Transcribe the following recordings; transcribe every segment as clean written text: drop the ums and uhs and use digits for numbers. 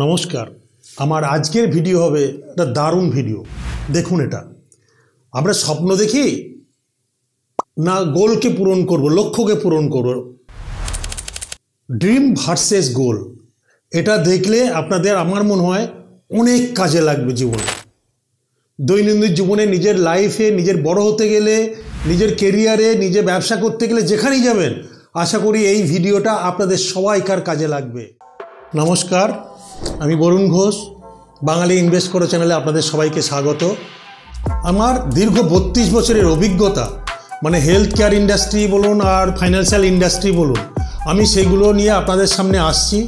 নমস্কার। আমার আজকের ভিডিও হবে একটা দারুণ ভিডিও। দেখুন, এটা আমরা স্বপ্ন দেখি না গোলকে পূরণ করব, লক্ষ্যকে পূরণ করব। ড্রিম ভার্সেস গোল, এটা দেখলে আপনাদের আমার মনে হয় অনেক কাজে লাগবে জীবনে, দৈনন্দিন জীবনে, নিজের লাইফে, নিজের বড় হতে গেলে, নিজের কেরিয়ারে, নিজে ব্যবসা করতে গেলে, যেখানেই যাবেন, আশা করি এই ভিডিওটা আপনাদের সবাইকার কাজে লাগবে। নমস্কার, আমি বরুণ ঘোষ, বাঙালি ইনভেস্ট করো চ্যানেলে আপনাদের সবাইকে স্বাগত। আমার দীর্ঘ 32 বছরের অভিজ্ঞতা, মানে হেলথ কেয়ার ইন্ডাস্ট্রি বলুন আর ফাইন্যান্সিয়াল ইন্ডাস্ট্রি বলুন, আমি সেগুলো নিয়ে আপনাদের সামনে আসছি।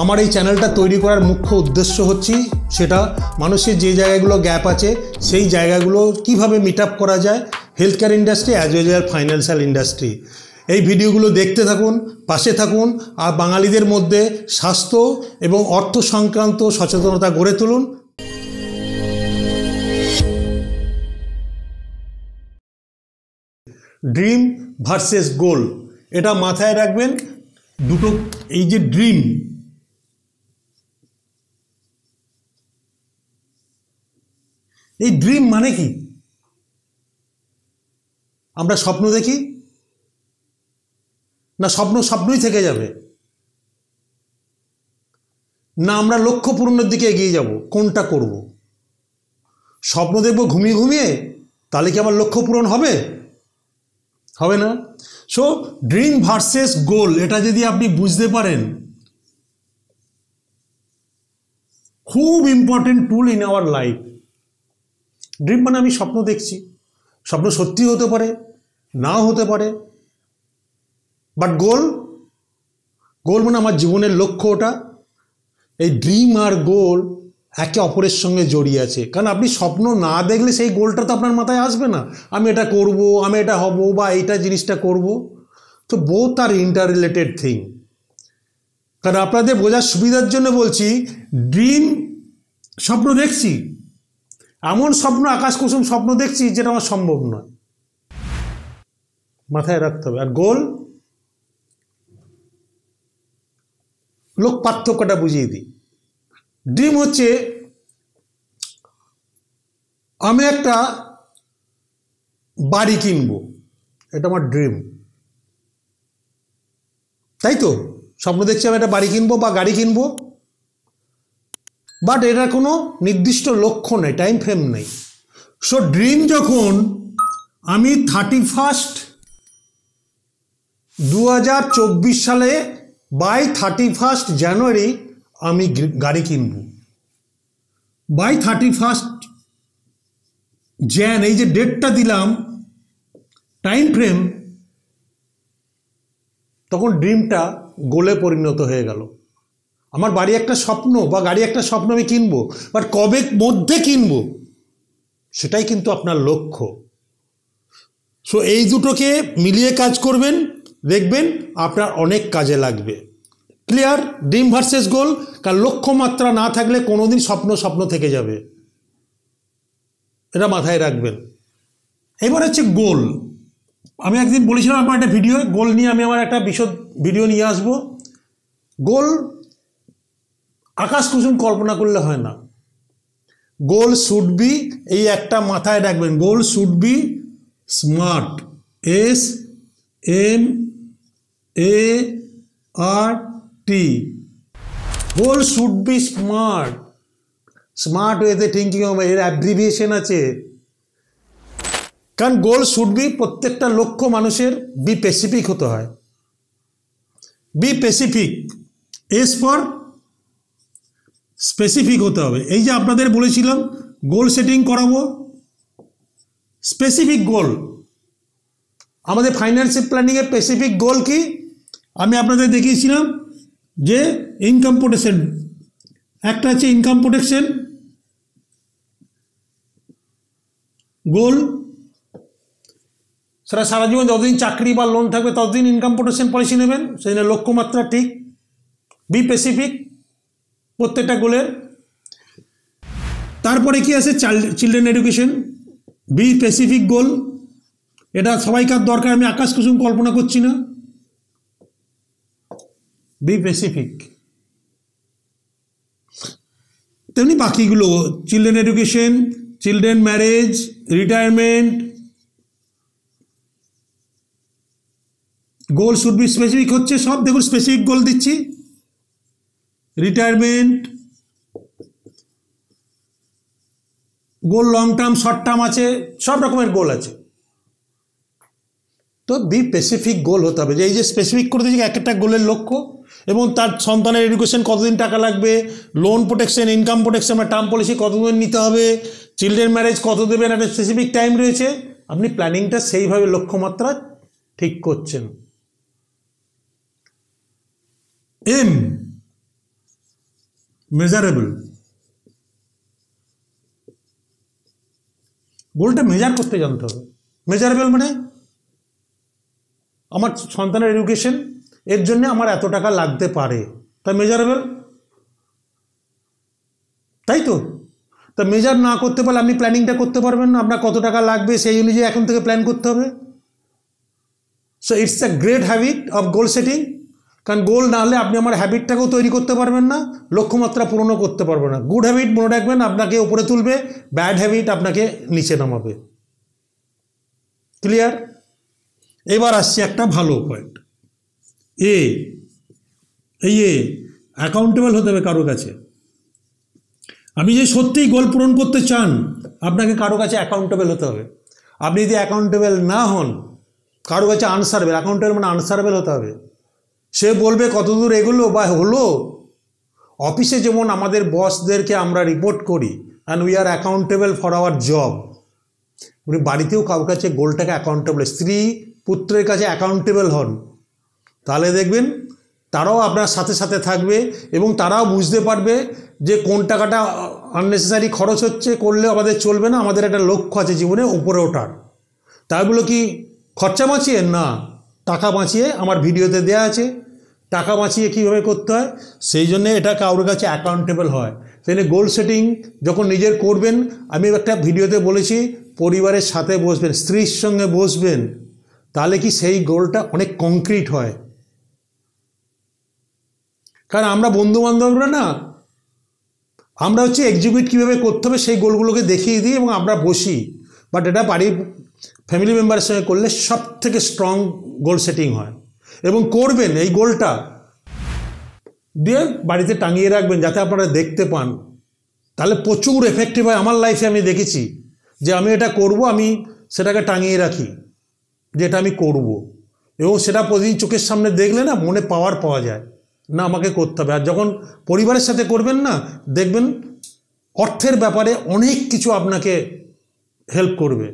আমার এই চ্যানেলটা তৈরি করার মুখ্য উদ্দেশ্য হচ্ছে সেটা মানুষের যে জায়গাগুলো গ্যাপ আছে সেই জায়গাগুলো কিভাবে মিট আপ করা যায় health care industry as well as financial industry. এই ভিডিওগুলো দেখতে থাকুন, পাশে থাকুন, আর বাঙালিদের মধ্যে স্বাস্থ্য এবং অর্থ সংক্রান্ত সচেতনতা গড়ে তুলুন। ড্রিম ভার্সেস গোল, এটা মাথায় রাখবেন। দুটো, এই যে ড্রিম, এই ড্রিম মানে কি? আমরা স্বপ্ন দেখি না স্বপ্ন স্বপ্নই থেকে যাবে, না আমরা লক্ষ্য পূরণের দিকে এগিয়ে যাব? কোনটা করব? স্বপ্ন দেখব ঘুমিয়ে ঘুমিয়ে, তাহলে কি আমার লক্ষ্য পূরণ হবে? হবে না। সো ড্রিম ভার্সেস গোল, এটা যদি আপনি বুঝতে পারেন, খুব important tool in our life. Dream মানে আমি স্বপ্ন দেখছি, স্বপ্ন সত্যি হতে পারে, নাও হতে পারে, বাট গোল, গোল মানে আমার জীবনের লক্ষ্য। ওটা, এই ড্রিম আর গোল একে অপরের সঙ্গে জড়িয়ে আছে। কারণ আপনি স্বপ্ন না দেখলে সেই গোলটা তো আপনার মাথায় আসবে না, আমি এটা করব, আমি এটা হব, বা এইটা জিনিসটা করব। তো বোথ আর ইন্টার রিলেটেড থিং। কারণ আপনাদের বোঝার সুবিধার জন্য বলছি, ড্রিম স্বপ্ন দেখছি, এমন স্বপ্ন, আকাশ কুসুম স্বপ্ন দেখছি যেটা আমার সম্ভব নয়, মাথায় রাখতে হবে। আর গোল, লোক পার্থক্যটা বুঝিয়ে দিই। ড্রিম হচ্ছে আমি একটা বাড়ি কিনবো, এটা আমার ড্রিম, তাই তো? স্বপ্ন দেখছি আমি একটা বাড়ি কিনবো বা গাড়ি কিনবো, বাট এটার কোনো নির্দিষ্ট লক্ষ্য নেই, টাইম ফ্রেম নেই। সো ড্রিম যখন আমি 31 2024 সালে বাই 31 জানুয়ারি আমি গাড়ি কিনব, বাই 31 জ্যান, এই যে ডেটটা দিলাম, টাইম ফ্রেম, তখন ড্রিমটা গোলে পরিণত হয়ে গেল। আমার বাড়ি একটা স্বপ্ন বা গাড়ি একটা স্বপ্ন, আমি কিনবো, বাট কবে মধ্যে কিনবো সেটাই কিন্তু আপনার লক্ষ্য। সো এই দুটোকে মিলিয়ে কাজ করবেন, দেখবেন আপনার অনেক কাজে লাগবে। ক্লিয়ার? ড্রিম ভার্সেস গোল। কারণ লক্ষ্যমাত্রা না থাকলে কোনোদিন স্বপ্ন স্বপ্ন থেকে যাবে, এটা মাথায় রাখবেন। এবার হচ্ছে গোল। আমি একদিন বলেছিলাম আমার একটা ভিডিও, গোল নিয়ে আমি আমার একটা বিশদ ভিডিও নিয়ে আসবো। গোল আকাশ কুসুম কল্পনা করলে হয় না। গোল শুড বি, এই একটা মাথায় রাখবেন, goal should be smart, SMART। Goal should be smart, smart ওয়েতে থিঙ্কিং হবে, এর অ্যাব্রিভিয়েশন আছে। কারণ গোল শুড বি, প্রত্যেকটা লক্ষ্য মানুষের বি স্পেসিফিক হতে হয়। B specific, S for specific হতে হবে। এই যে আপনাদের বলেছিলাম গোল সেটিং করাবো, স্পেসিফিক গোল। আমাদের ফাইন্যান্সিয়াল প্ল্যানিংয়ের স্পেসিফিক গোল কি? আমি আপনাদের দেখিয়েছিলাম যে ইনকাম প্রোটেকশন, একটা আছে ইনকাম প্রোটেকশন গোল, সেটা সারা জীবন যতদিন চাকরি বা লোন থাকবে ততদিন ইনকাম প্রোটেকশন পলিসি নেবেন, সেই জন্য লক্ষ্যমাত্রা ঠিক, বি স্পেসিফিক প্রত্যেকটা গোলের। তারপরে কি আছে? চিলড্রেন এডুকেশন, বি স্পেসিফিক গোল। এটা সবাইকার দরকার, আমি আকাশ কুসুম কল্পনা করছি না, বি স্পেসিফিক। তেমনি বাকিগুলো children education, children marriage, retirement, goal should B specific হচ্ছে সব। দেখুন স্পেসিফিক গোল দিচ্ছি, রিটায়ারমেন্ট গোল লং টার্ম শর্ট টার্ম আছে, সব রকমের গোল আছে। তো বি স্পেসিফিক গোল হতে হবে, যে এই যে স্পেসিফিক করে দিয়েছি এক একটা গোলের লক্ষ্য, এবং তার সন্তানের এডুকেশন কতদিন টাকা লাগবে, লোন প্রোটেকশন, ইনকাম প্রোটেকশন বা টার্ম পলিসি কতদিন নিতে হবে, চিলড্রেন ম্যারেজ কত দেবেন, একটা স্পেসিফিক টাইম রয়েছে। আপনি প্ল্যানিংটা সেইভাবে লক্ষ্যমাত্রা ঠিক করছেন। এম মেজারেবল, গোলটা মেজার করতে জানতে হবে। মেজারেবল মানে আমার সন্তানের এডুকেশন, এর জন্য আমার এত টাকা লাগতে পারে, তাই মেজারেবল, তাই তো। তা মেজার না করতে পারলে আপনি প্ল্যানিংটা করতে পারবেন না, আপনার কত টাকা লাগবে সেই অনুযায়ী এখন থেকে প্ল্যান করতে হবে। So it's a great habit of goal setting, কারণ গোল না হলে আপনি আমার হ্যাবিটটাকেও তৈরি করতে পারবেন না, লক্ষ্যমাত্রা পূরণও করতে পারবেন না। গুড হ্যাবিট মনে রাখবেন আপনাকে উপরে তুলবে, ব্যাড হ্যাবিট আপনাকে নিচে নামাবে। ক্লিয়ার? এবার আসছে একটা ভালো পয়েন্ট, এই অ্যাকাউন্টেবল হতে হবে কারো কাছে। আপনি যে সত্যিই গোল পূরণ করতে চান, আপনাকে কারো কাছে অ্যাকাউন্টেবল হতে হবে। আপনি যদি অ্যাকাউন্টেবল না হন, কারো কাছে আনসারেবল, অ্যাকাউন্টেবল মানে আনসারেবল হতে হবে। সে বলবে কতদূর এগুলো বা হলো। অফিসে যেমন আমাদের বসদেরকে আমরা রিপোর্ট করি, and we are accountable for our job, উনি বাড়িতেও কারোর কাছে গোলটাকে অ্যাকাউন্টেবল, স্ত্রী পুত্রের কাছে অ্যাকাউন্টেবল হন, তাহলে দেখবেন তারাও আপনার সাথে সাথে থাকবে এবং তারাও বুঝতে পারবে যে কোন টাকাটা আননেসেসারি খরচ হচ্ছে, করলে আমাদের চলবে না, আমাদের একটা লক্ষ্য আছে জীবনে উপরে ওঠার। তাইগুলো কি খরচা বাঁচিয়ে? না, টাকা বাঁচিয়ে আমার ভিডিওতে দেওয়া আছে, টাকা বাঁচিয়ে কীভাবে করতে হয়, সেই জন্যে এটা কারোর কাছে অ্যাকাউন্টেবল হয়। সেই গোল সেটিং যখন নিজের করবেন, আমি একটা ভিডিওতে বলেছি পরিবারের সাথে বসবেন, স্ত্রীর সঙ্গে বসবেন, তাহলে কি সেই গোলটা অনেক কংক্রিট হয়। কারণ আমরা বন্ধুবান্ধবরা না, আমরা হচ্ছে এক্সিকিউট কীভাবে করতে হবে সেই গোলগুলোকে দেখিয়ে দিই এবং আমরা বসি, বাট এটা বাড়ির ফ্যামিলি মেম্বারের সঙ্গে করলে সব থেকে স্ট্রং গোল সেটিং হয়। এবং করবেন এই গোলটা দিয়ে বাড়িতে টাঙিয়ে রাখবেন যাতে আপনারা দেখতে পান, তাহলে প্রচুর এফেক্টিভ হয়। আমার লাইফে আমি দেখেছি যে আমি এটা করব, আমি সেটাকে টাঙিয়ে রাখি যে এটা আমি করব, এবং সেটা প্রতিদিন চোখের সামনে দেখলে না মনে পাওয়ার পাওয়া যায়, না আমাকে করতে হবে। আর যখন পরিবারের সাথে করবেন না, দেখবেন অর্থের ব্যাপারে অনেক কিছু আপনাকে হেল্প করবে।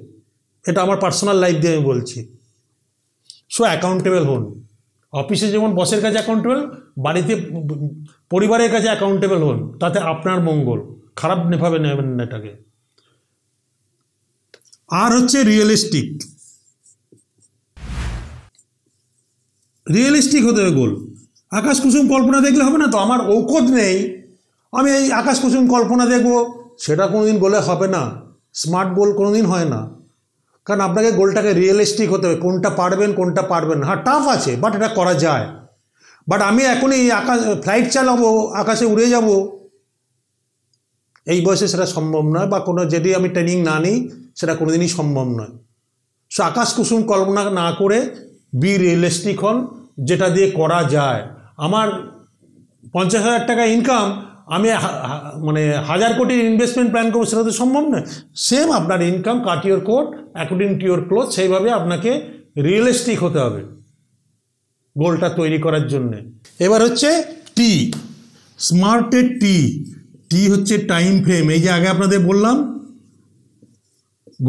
এটা আমার পার্সোনাল লাইফ দিয়ে আমি বলছি। সো অ্যাকাউন্টেবল হন, অফিসে যেমন বসের কাছে অ্যাকাউন্টেবল, বাড়িতে পরিবারের কাছে অ্যাকাউন্টেবল হন, তাতে আপনার মঙ্গল, খারাপ নেভাবে নেবেন না এটাকে। আর হচ্ছে রিয়েলিস্টিক, রিয়েলিস্টিক হতে হবে গোল। আকাশ কুসুম কল্পনা দেখলে হবে না তো, আমার ঔষধ নেই আমি এই আকাশ কুসুম কল্পনা দেখব, সেটা কোনোদিন গোলে হবে না, স্মার্ট গোল কোনোদিন হয় না। কারণ আপনাকে গোলটাকে রিয়েলিস্টিক হতে হবে, কোনটা পারবেন কোনটা পারবেন না। হ্যাঁ টাফ আছে, বাট এটা করা যায়। বাট আমি এখনই আকাশ ফ্লাইট চালাবো, আকাশে উড়ে যাব, এই বয়সে সেটা সম্ভব নয়, বা কোনো যদি আমি ট্রেনিং না নিই সেটা কোনোদিনই সম্ভব নয়। সো আকাশ কুসুম কল্পনা না করে বি রিয়েলিস্টিক হন, যেটা দিয়ে করা যায়। আমার 50,000 টাকা ইনকাম, আমি মানে 1000 কোটির ইনভেস্টমেন্ট প্ল্যান করবো, সেটা তো সম্ভব নয়। সেম আপনার income cut your coat according to your cloth, সেইভাবে আপনাকে রিয়েলিস্টিক হতে হবে গোলটা তৈরি করার জন্যে। এবার হচ্ছে টি, স্মার্টের টি হচ্ছে টাইম ফ্রেম। এই যে আগে আপনাদের বললাম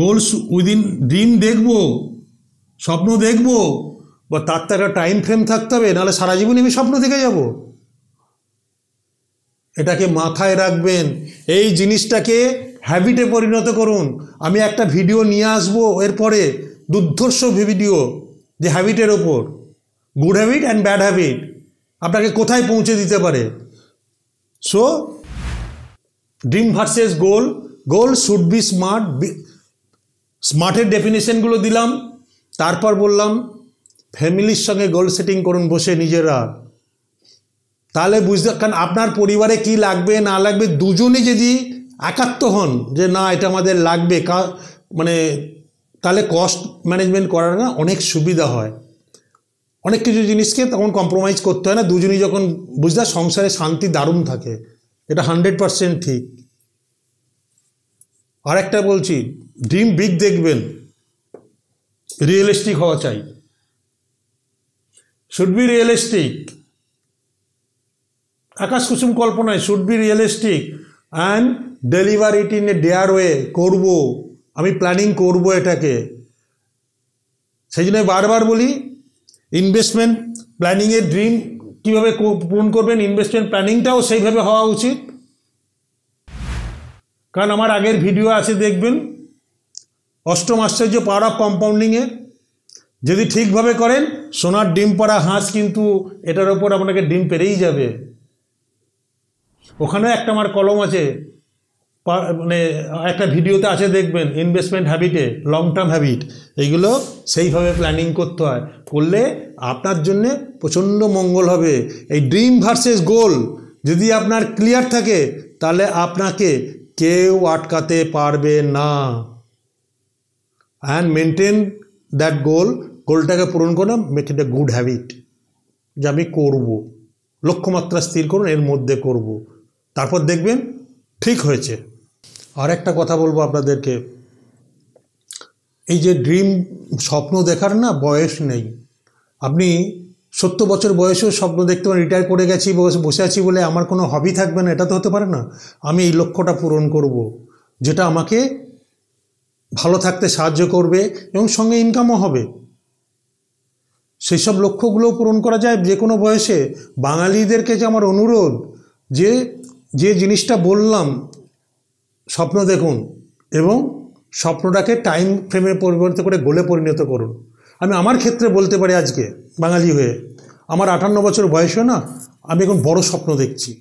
গোলস উইদিন, ড্রিম দেখবো, স্বপ্ন দেখবো, বা তার তো একটা টাইম ফ্রেম থাকতে হবে, নাহলে সারা জীবন আমি স্বপ্ন দেখে যাব। এটাকে মাথায় রাখবেন, এই জিনিসটাকে হ্যাবিটে পরিণত করুন। আমি একটা ভিডিও নিয়ে আসবো এরপরে, দুর্ধর্ষ ভিডিও, যে হ্যাবিটের ওপর, good habit and bad habit আপনাকে কোথায় পৌঁছে দিতে পারে। So dream versus goal, goal should be smart, স্মার্টের ডেফিনেশনগুলো দিলাম, তারপর বললাম ফ্যামিলির সঙ্গে গোল সেটিং করুন বসে নিজেরা, তাহলে বুঝতে, কারণ আপনার পরিবারে কি লাগবে না লাগবে দুজনে যদি একাত্ম হন যে না এটা আমাদের লাগবে, মানে তাহলে কস্ট ম্যানেজমেন্ট করার না অনেক সুবিধা হয়। অনেক কিছু জিনিসকে তখন কম্প্রোমাইজ করতে হয় না, দুজনই যখন বুঝতে সংসারে শান্তি দারুণ থাকে। এটা 100% ঠিক। আর একটা বলছি, ড্রিম বিগ দেখবেন, রিয়েলিস্টিক হওয়া চাই, শুড বি রিয়েলিস্টিক। আকাশ কুসুম কল্পনায়, should be realistic and deliver it in a dare way. করবো, আমি প্ল্যানিং করব এটাকে। সেই জন্য বারবার বলি ইনভেস্টমেন্ট প্ল্যানিংয়ের ড্রিম কীভাবে পূরণ করবেন, ইনভেস্টমেন্ট প্ল্যানিংটাও সেইভাবে হওয়া উচিত। কারণ আমার আগের ভিডিও আছে দেখবেন, অষ্টম আশ্চর্য পাওয়ার অফ কম্পাউন্ডিংয়ের। যদি ঠিকভাবে করেন, সোনার ডিম পাড়া হাঁস কিন্তু এটার ওপর আপনাকে ডিম পেরেই যাবে। ওখানেও একটা আমার কলম আছে, মানে একটা ভিডিওতে আছে দেখবেন, ইনভেস্টমেন্ট হ্যাবিটে, লং টার্ম হ্যাবিট। এইগুলো সেইভাবে প্ল্যানিং করতে হয়, করলে আপনার জন্যে প্রচণ্ড মঙ্গল হবে। এই ড্রিম ভার্সেস গোল যদি আপনার ক্লিয়ার থাকে, তাহলে আপনাকে কেউ আটকাতে পারবে না। অ্যান্ড মেনটেন দ্যাট গোল, গোলটাকে পূরণ করে make it a good habit, যে আমি করবো। লক্ষ্যমাত্রা স্থির করুন, এর মধ্যে করব, তারপর দেখবেন ঠিক হয়েছে। আর একটা কথা বলবো আপনাদেরকে, এই যে ড্রিম স্বপ্ন দেখার না বয়স নেই। আপনি 70 বছর বয়সেও স্বপ্ন দেখতে পারেন, রিটায়ার করে গেছি, বসে আছি বলে আমার কোনো হবি থাকবে না, এটা তো হতে পারে না। আমি এই লক্ষ্যটা পূরণ করব, যেটা আমাকে ভালো থাকতে সাহায্য করবে এবং সঙ্গে ইনকামও হবে। সেই সব লক্ষ্যগুলো পূরণ করা যায় যে কোনো বয়সে। বাঙালিদেরকে যে আমার অনুরোধ, যে জিনিসটা বললাম, স্বপ্ন দেখুন এবং স্বপ্নটাকে টাইম ফ্রেমে পরিবর্তন করে গোলে পরিণত করুন। আমি আমার ক্ষেত্রে বলতে পারি, আজকে বাঙালি হয়ে আমার 58 বছর বয়সে না, আমি এখন বড় স্বপ্ন দেখছি।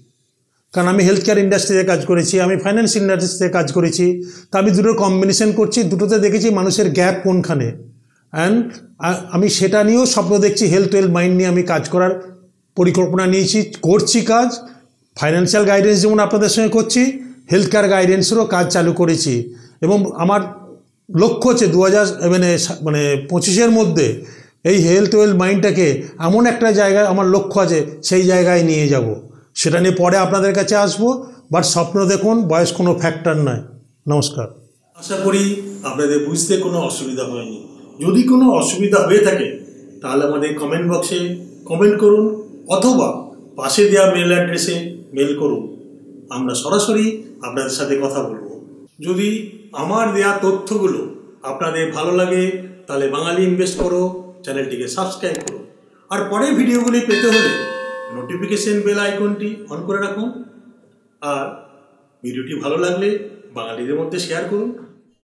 কারণ আমি হেলথ কেয়ার ইন্ডাস্ট্রিতে কাজ করেছি, আমি ফাইন্যান্স ইন্ডাস্ট্রিতে কাজ করেছি, তা আমি দুটোর কম্বিনেশন করছি, দুটোতে দেখেছি মানুষের গ্যাপ কোনখানে। অ্যান্ড আমি সেটা নিয়েও স্বপ্ন দেখছি, হেলথ ওয়েলথ মাইন্ড নিয়ে আমি কাজ করার পরিকল্পনা নিয়েছি, করছি কাজ। ফাইন্যান্সিয়াল গাইডেন্স যেমন আপনাদের সঙ্গে করছি, হেলথ কেয়ার গাইডেন্সেরও কাজ চালু করেছি। এবং আমার লক্ষ্য হচ্ছে 2025-এর মধ্যে এই হেলথ ওয়েলথ মাইন্ডটাকে এমন একটা জায়গায়, আমার লক্ষ্য আছে সেই জায়গায় নিয়ে যাব। সেটা নিয়ে পরে আপনাদের কাছে আসবো। বাট স্বপ্ন দেখুন, বয়স কোনো ফ্যাক্টর নয়। নমস্কার। আশা করি আপনাদের বুঝতে কোনো অসুবিধা হয়নি। যদি কোনো অসুবিধা হয়ে থাকে, তাহলে আমাদের কমেন্ট বক্সে কমেন্ট করুন, অথবা পাশে দেওয়া মেল অ্যাড্রেসে মেল করুন। আমরা সরাসরি আপনাদের সাথে কথা বলবো। যদি আমার দেওয়া তথ্যগুলো আপনাদের ভালো লাগে, তাহলে বাঙালি ইনভেস্ট করো চ্যানেলটিকে সাবস্ক্রাইব করুন। আর পরের ভিডিওগুলি পেতে হলে নোটিফিকেশন বেল আইকনটি অন করে রাখুন। আর ভিডিওটি ভালো লাগলে বাঙালিদের মধ্যে শেয়ার করুন।